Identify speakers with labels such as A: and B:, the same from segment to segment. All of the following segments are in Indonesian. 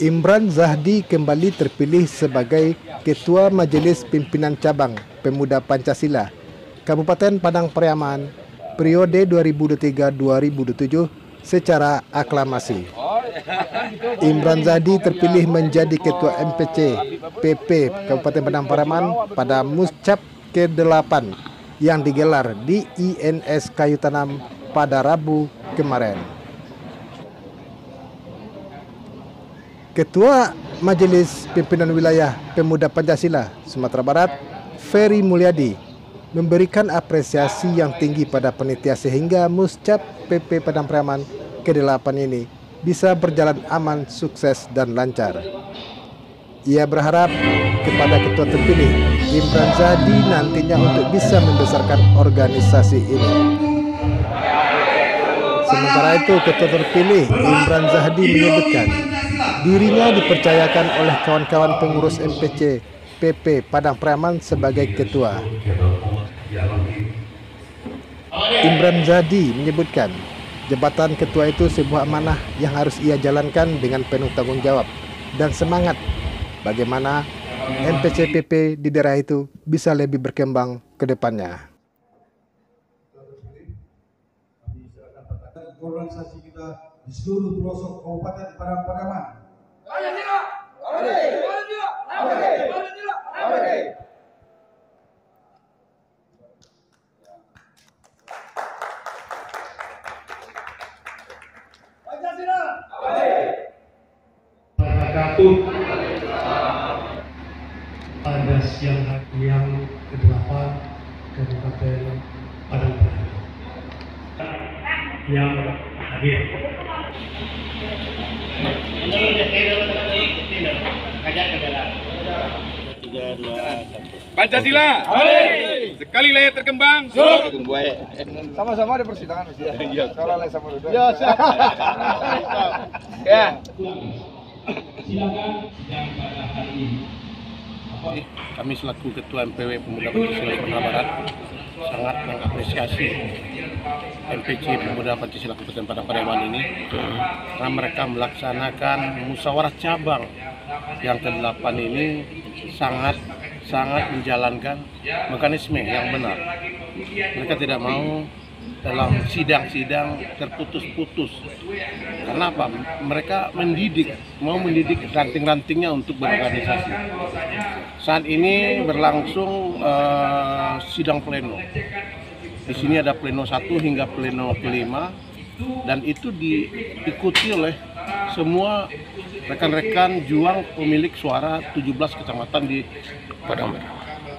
A: Imran Zahdi kembali terpilih sebagai Ketua Majelis Pimpinan Cabang Pemuda Pancasila Kabupaten Padang Pariaman periode 2023-2027 secara aklamasi. Imran Zahdi terpilih menjadi Ketua MPC PP Kabupaten Padang Pariaman pada Muscap ke-8 yang digelar di INS Kayu Tanam pada Rabu kemarin. Ketua Majelis Pimpinan Wilayah Pemuda Pancasila Sumatera Barat, Ferry Mulyadi, memberikan apresiasi yang tinggi pada panitia sehingga Muscap PP Padang Pariaman ke-8 ini bisa berjalan aman, sukses, dan lancar. Ia berharap kepada ketua terpilih, Imran Zahdi, nantinya untuk bisa membesarkan organisasi ini. Sementara itu, ketua terpilih Imran Zahdi menyebutkan dirinya dipercayakan oleh kawan-kawan pengurus MPC PP Padang Pariaman sebagai ketua. Imran Zahdi menyebutkan jabatan ketua itu sebuah amanah yang harus ia jalankan dengan penuh tanggung jawab dan semangat bagaimana MPC PP di daerah itu bisa lebih berkembang ke depannya.
B: Organisasi kita di seluruh pelosok Kabupaten Padang Pariaman.
C: Pada siang hari yang ke-8 Kabupaten Padang Pariaman yang hadir.
D: Pancasila, sekali layar terkembang.
B: Sama-sama di persidangan ya. Kalau lain sama dulu.
D: Ya.
C: Silakan yang pada hari ini.
E: Kami selaku Ketua MPW Pemuda Pancasila Sumatera Barat sangat mengapresiasi MPC Pemuda Pancasila Kabupaten Padang Pariaman ini karena mereka melaksanakan musyawarah cabang yang ke-8 ini sangat menjalankan mekanisme yang benar. Mereka tidak mau dalam sidang-sidang terputus-putus. Karena apa? Mereka mau mendidik ranting-rantingnya untuk berorganisasi. Saat ini berlangsung sidang pleno. Di sini ada pleno 1 hingga pleno ke-5 dan itu diikuti oleh semua rekan-rekan juang pemilik suara 17 kecamatan di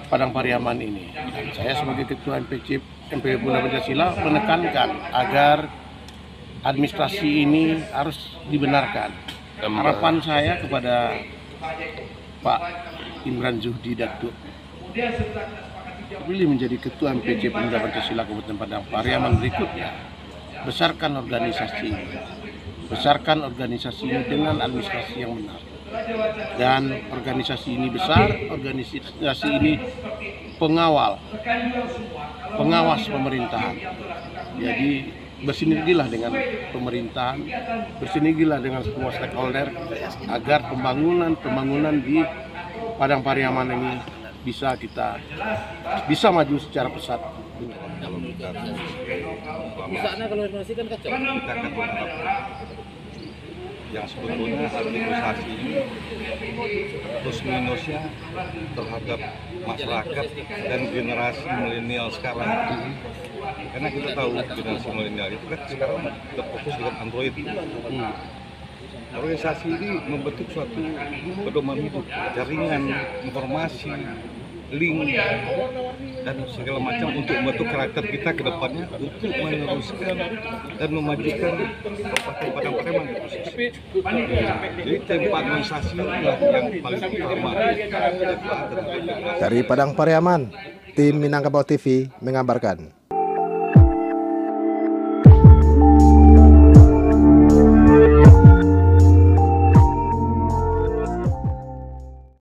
E: Padang Pariaman ini. Dan saya sebagai Ketua MPC MPW Pemuda Pancasila menekankan agar administrasi ini harus dibenarkan. Harapan saya kepada Pak Imran Zahdi Datuk terpilih menjadi Ketua MPC Pemuda Pancasila Kabupaten Padang Pariaman berikutnya, besarkan organisasi ini dengan administrasi yang benar. Dan organisasi ini besar, organisasi ini pengawas pemerintahan. Jadi bersinergilah dengan pemerintahan, bersinergilah dengan semua stakeholder agar pembangunan di Padang Pariaman ini bisa maju secara pesat.
F: Kalau informasi kan kacau.
B: Kita akan mengharapkan yang sebetulnya administrasi ini plus minusnya terhadap masyarakat dan generasi milenial sekarang. Karena kita tahu generasi milenial itu kan sekarang terfokus dengan Android. Organisasi ini membentuk suatu pedoman hidup, jaringan informasi, link dan segala macam untuk membentuk karakter kita ke depannya untuk meneruskan dan memajukan Kabupaten Padang Pariaman. Jadi tempat organisasi inilah yang paling utama.
A: Dari Padang Pariaman, tim Minangkabau TV mengabarkan.